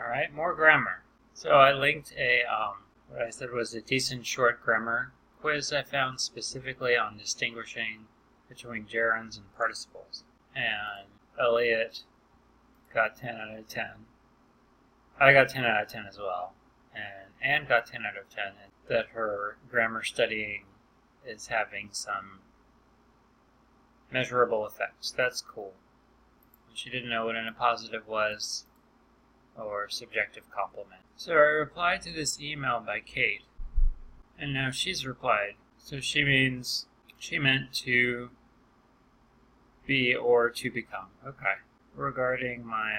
Alright, more grammar. So I linked a, what I said was a decent short grammar quiz I found specifically on distinguishing between gerunds and participles. And Elliot got 10 out of 10. I got 10 out of 10 as well. And Anne got 10 out of 10. And that her grammar studying is having some measurable effects. That's cool. She didn't know what an appositive was or subjective complement. So I replied to this email by Kate, and now she's replied. So she meant to be or to become. Okay. Regarding my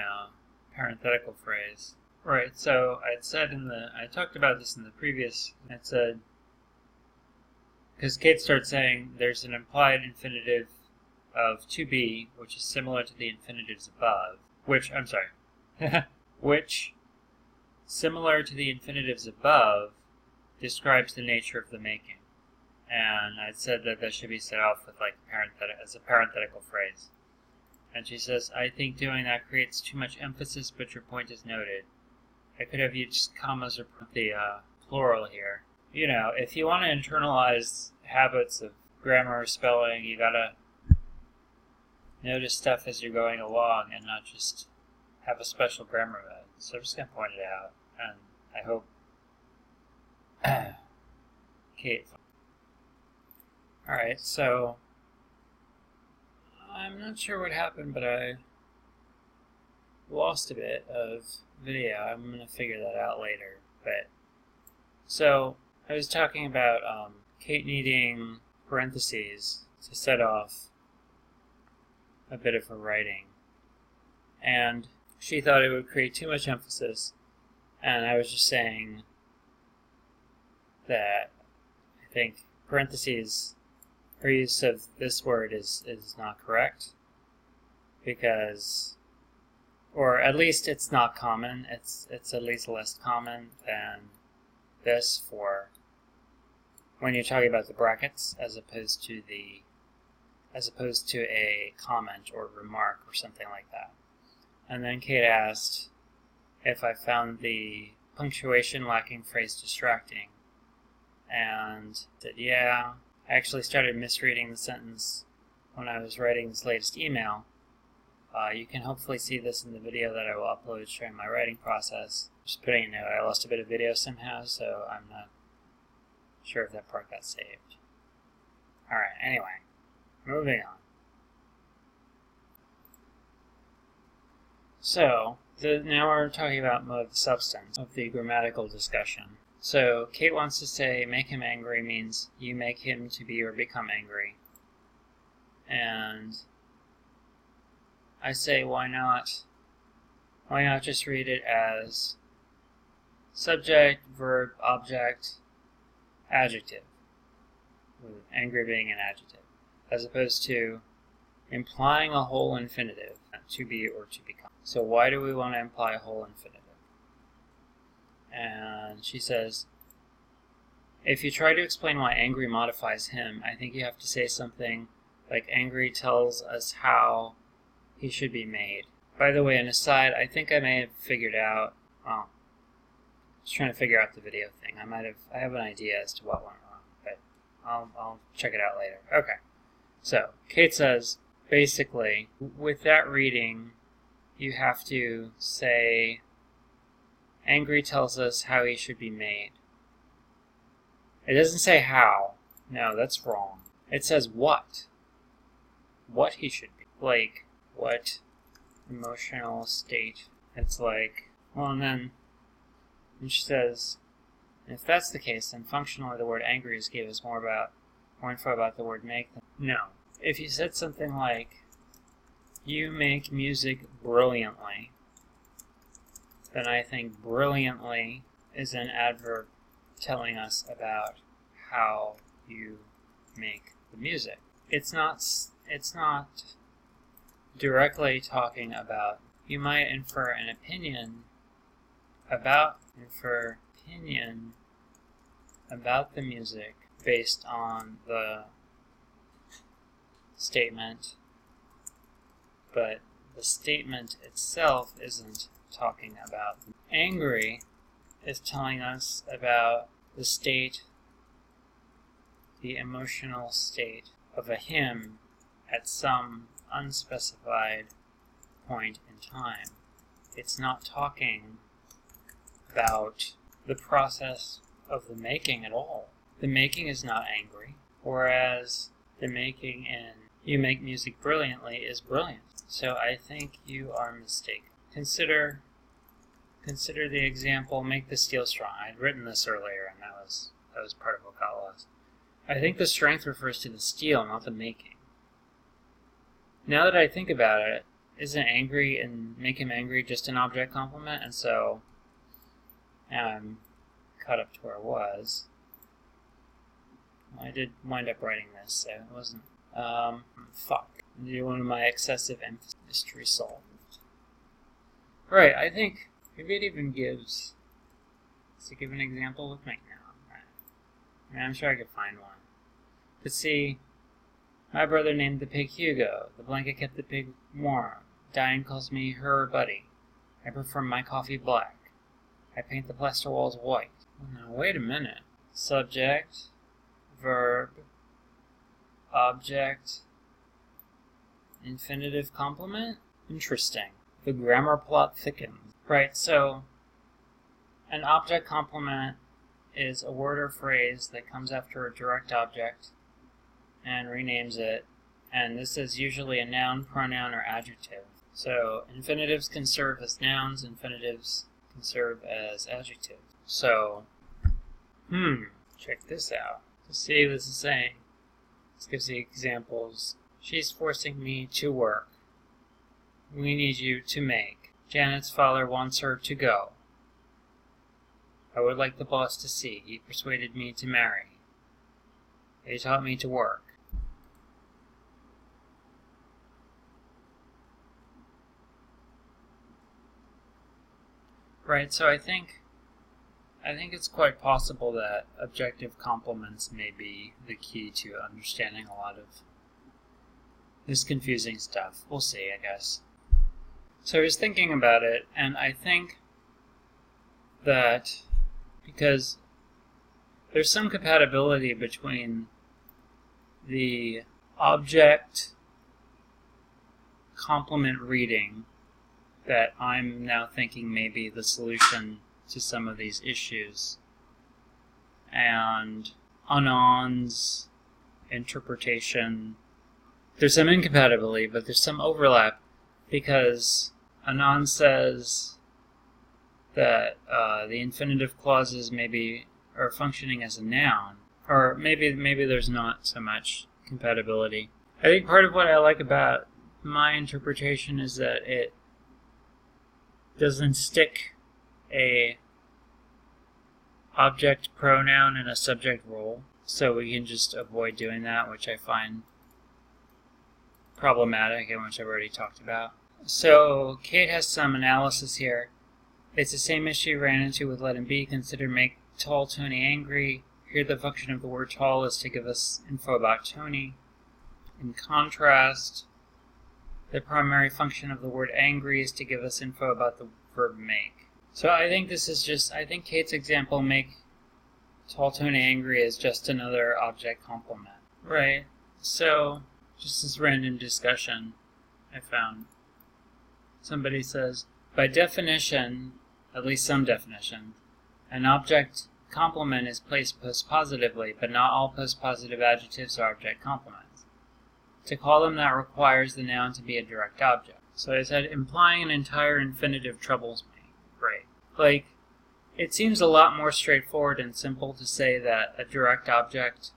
parenthetical phrase. Right, so I talked about this in the previous, it said, because Kate starts saying there's an implied infinitive of to be, which is similar to the infinitives above, which, similar to the infinitives above, describes the nature of the making. And I said that should be set off with like as a parenthetical phrase. And she says, I think doing that creates too much emphasis, but your point is noted. I could have used commas or the plural here. You know, if you want to internalize habits of grammar or spelling, you gotta notice stuff as you're going along and not just have a special grammar mode. So I'm just going to point it out, and I hope Kate. Alright, so I'm not sure what happened, but I lost a bit of video. I'm going to figure that out later. But so I was talking about Kate needing parentheses to set off a bit of her writing, and she thought it would create too much emphasis, and I was just saying that I think parentheses, her use of this word is not correct, because, or at least it's not common, it's at least less common than this for when you're talking about the brackets as opposed to a comment or remark or something like that. And then Kate asked if I found the punctuation lacking phrase distracting, and that yeah, I actually started misreading the sentence when I was writing this latest email. You can hopefully see this in the video that I will upload showing my writing process. Just putting a note, I lost a bit of video somehow, so I'm not sure if that part got saved. Alright, anyway. Moving on. So, now we're talking about the substance of the grammatical discussion. So, Kate wants to say, make him angry means you make him to be or become angry. And I say, why not just read it as subject, verb, object, adjective, with angry being an adjective, as opposed to implying a whole infinitive, to be or to become. So why do we want to imply a whole infinitive? And she says, if you try to explain why angry modifies him, I think you have to say something like angry tells us how he should be made. By the way, an aside, I think I may have figured out, I was trying to figure out the video thing. I have an idea as to what went wrong, but I'll check it out later. Okay. So, Kate says, basically, with that reading, you have to say, angry tells us how he should be made. It doesn't say how. No, that's wrong. It says what. What he should be. Like, what emotional state. It's like, well, and then she says, if that's the case, then functionally the word angry is give us more info about the word make. No. If you said something like, you make music brilliantly, then I think brilliantly is an adverb telling us about how you make the music. It's not directly talking about, you might infer an opinion about the music based on the statement, but the statement itself isn't talking about. Angry is telling us about the state, the emotional state of a him at some unspecified point in time. It's not talking about the process of the making at all. The making is not angry, whereas the making in You Make Music Brilliantly is brilliant. So I think you are mistaken. Consider the example, make the steel strong. I had written this earlier, and that was part of what got lost. I think the strength refers to the steel, not the making. Now that I think about it, isn't angry and make him angry just an object complement? And so now I'm caught up to where I was. Well, I did wind up writing this, so it wasn't. Fuck. One of my excessive emphasis. Mystery solved. Right, I think maybe it even gives. Does it give an example with me? No. Right. I mean, I'm sure I could find one. But see, my brother named the pig Hugo. The blanket kept the pig warm. Diane calls me her buddy. I prefer my coffee black. I paint the plaster walls white. Now, wait a minute. Subject, verb, object, infinitive complement? Interesting. The grammar plot thickens. Right, so an object complement is a word or phrase that comes after a direct object and renames it, and this is usually a noun, pronoun, or adjective. So infinitives can serve as nouns, infinitives can serve as adjectives. So, check this out. To see what this is saying, this gives the examples. She's forcing me to work. We need you to make. Janet's father wants her to go. I would like the boss to see. He persuaded me to marry. He taught me to work. Right, so I think it's quite possible that objective complements may be the key to understanding a lot of this confusing stuff. We'll see, I guess. So I was thinking about it, and I think that because there's some compatibility between the object complement reading that I'm now thinking may be the solution to some of these issues, and Anand's interpretation. There's some incompatibility, but there's some overlap, because Anand says that the infinitive clauses maybe are functioning as a noun, or maybe there's not so much compatibility. I think part of what I like about my interpretation is that it doesn't stick a object pronoun in a subject role, so we can just avoid doing that, which I find problematic and which I've already talked about. So Kate has some analysis here. It's the same issue you ran into with let him be. Consider make tall Tony angry. Here the function of the word tall is to give us info about Tony. In contrast, the primary function of the word angry is to give us info about the verb make. So I think this is just, I think Kate's example, make tall Tony angry, is just another object complement. Right, so just this random discussion I found. Somebody says, by definition, at least some definition, an object complement is placed postpositively, but not all postpositive adjectives are object complements. To call them that requires the noun to be a direct object. So I said, implying an entire infinitive troubles me. Great. Like, it seems a lot more straightforward and simple to say that a direct object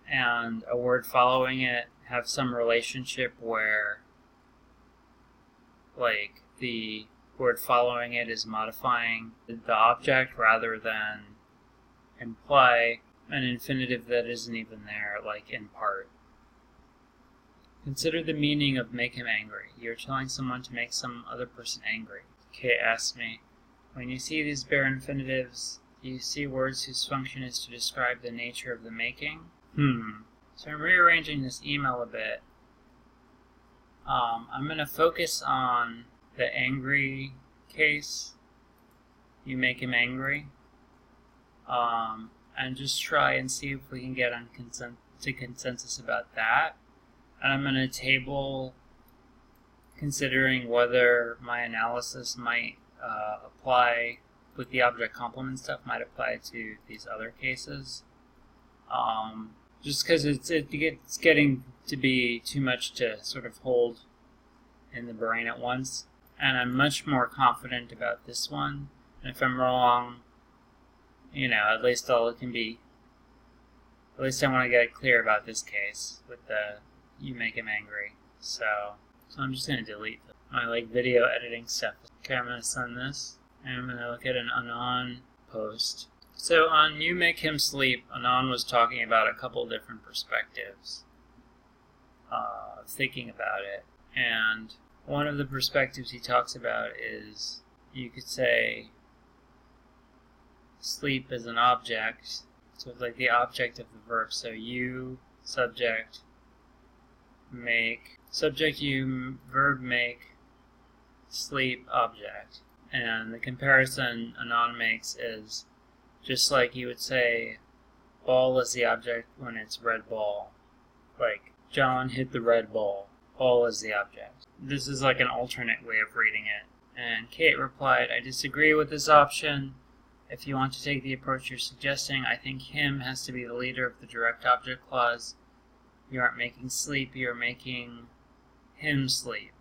and a word following it have some relationship where, like, the word following it is modifying the object rather than imply an infinitive that isn't even there, like in part. Consider the meaning of make him angry. You're telling someone to make some other person angry. Kate asked me, when you see these bare infinitives, do you see words whose function is to describe the nature of the making? So I'm rearranging this email a bit. I'm going to focus on the angry case, you make him angry, and just try and see if we can get on consensus about that. And I'm going to table considering whether my analysis might apply with the object complement stuff, might apply to these other cases. Just because it's getting to be too much to sort of hold in the brain at once. And I'm much more confident about this one. And if I'm wrong, at least I want to get clear about this case with the you make him angry. So I'm just going to delete my video editing stuff. Okay, I'm going to send this, and I'm going to look at an Anon post. So on You Make Him Sleep, Anon was talking about a couple different perspectives of thinking about it. And one of the perspectives he talks about is, you could say, sleep is an object. So it's like the object of the verb. So you, subject, make, subject you, verb make, sleep, object. And the comparison Anon makes is just like you would say ball is the object when it's red ball. Like John hit the red ball. Ball is the object. This is like an alternate way of reading it. And Kate replied, I disagree with this option. If you want to take the approach you're suggesting, I think him has to be the leader of the direct object clause. You aren't making sleep, you're making him sleep.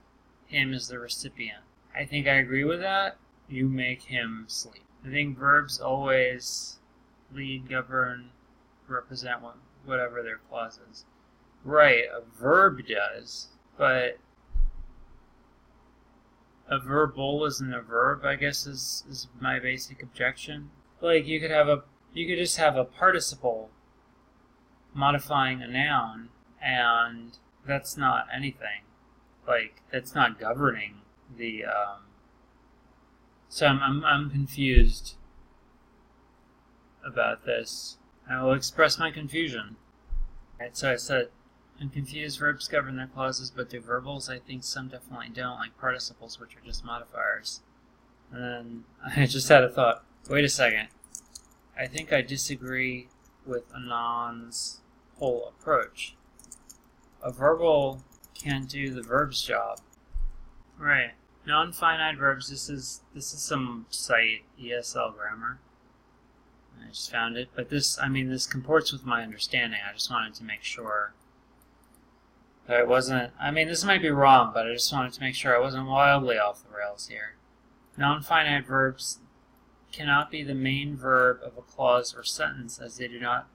Him is the recipient. I think I agree with that. You make him sleep. I think verbs always lead, govern, represent whatever their clause is. Right, a verb does, but a verbal isn't a verb, I guess, is my basic objection. Like, you could just have a participle modifying a noun, and that's not anything. Like, that's not governing the, so I'm confused about this. I will express my confusion. Right, so I said, I'm confused, verbs govern their clauses, but do verbals? I think some definitely don't, like participles, which are just modifiers. And then I just had a thought, wait a second. I think I disagree with Anon's whole approach. A verbal can't do the verb's job. Right. Non-finite verbs, this is some site, ESL grammar. I just found it. But this comports with my understanding. I just wanted to make sure that it wasn't, this might be wrong, but I just wanted to make sure I wasn't wildly off the rails here. Non-finite verbs cannot be the main verb of a clause or sentence, as they do not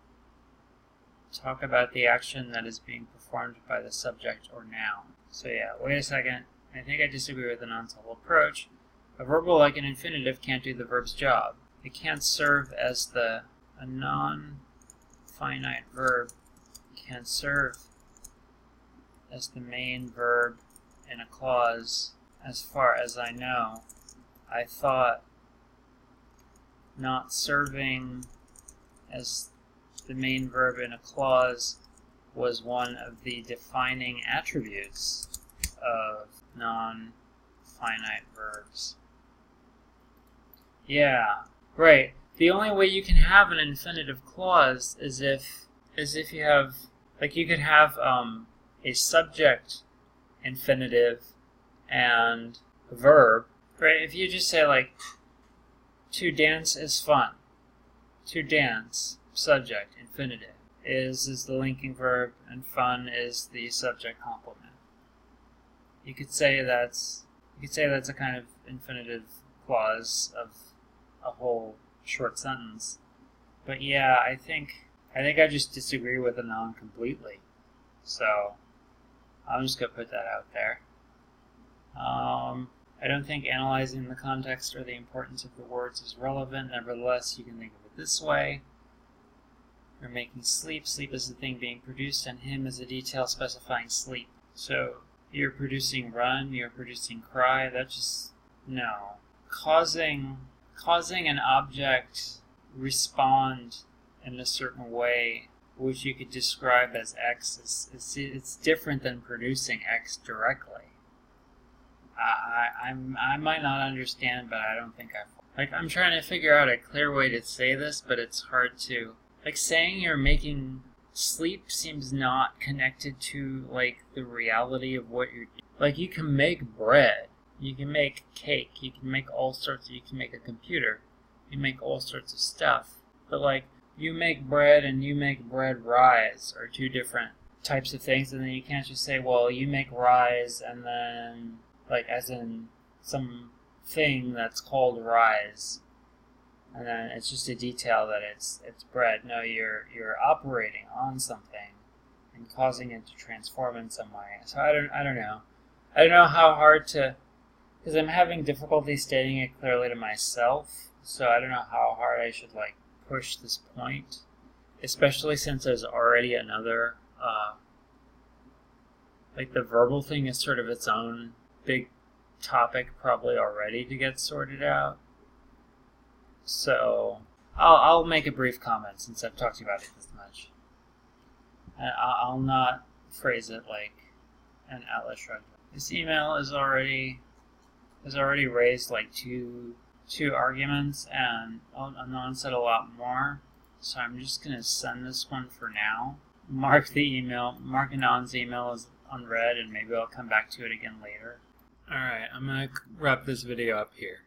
talk about the action that is being performed by the subject or noun. So yeah, wait a second. I think I disagree with Anon's whole approach. A verbal like an infinitive can't do the verb's job. It can't serve as a non-finite verb can serve as the main verb in a clause. As far as I know, I thought not serving as the main verb in a clause was one of the defining attributes of non-finite verbs. Yeah, right. The only way you can have an infinitive clause is if you have, like, you could have a subject infinitive and a verb, right? If you just say, like, to dance is fun. To dance, subject, infinitive, is the linking verb, and fun is the subject complement. You could say that's a kind of infinitive clause of a whole short sentence. But yeah, I think I just disagree with Anon completely. So I'm just gonna put that out there. I don't think analyzing the context or the importance of the words is relevant. Nevertheless, you can think of it this way. You're making sleep. Sleep is the thing being produced, and him is a detail specifying sleep. So you're producing run, you're producing cry. That's just, no. Causing an object respond in a certain way, which you could describe as X, it's different than producing X directly. I might not understand, but I don't think I'm trying to figure out a clear way to say this, but it's hard to. Like, saying you're making sleep seems not connected to, like, the reality of what you're doing. Like, you can make bread, you can make cake, you can make you can make a computer, you can make all sorts of stuff. But, like, you make bread and you make bread rise are two different types of things, and then you can't just say, well, you make rise and then, like, as in some thing that's called rise, and then it's just a detail that it's bread. No, you're operating on something and causing it to transform in some way. So I don't know. I don't know how hard to, because I'm having difficulty stating it clearly to myself. So I don't know how hard I should, like, push this point, especially since there's already another. Like, the verbal thing is sort of its own big topic probably already to get sorted out. So I'll make a brief comment since I've talked about it this much. And I'll not phrase it like an Atlas Shrugged. This email has already raised like two arguments, and Anon said a lot more. So I'm just gonna send this one for now. Mark Anon's email as unread, and maybe I'll come back to it again later. Alright, I'm going to wrap this video up here.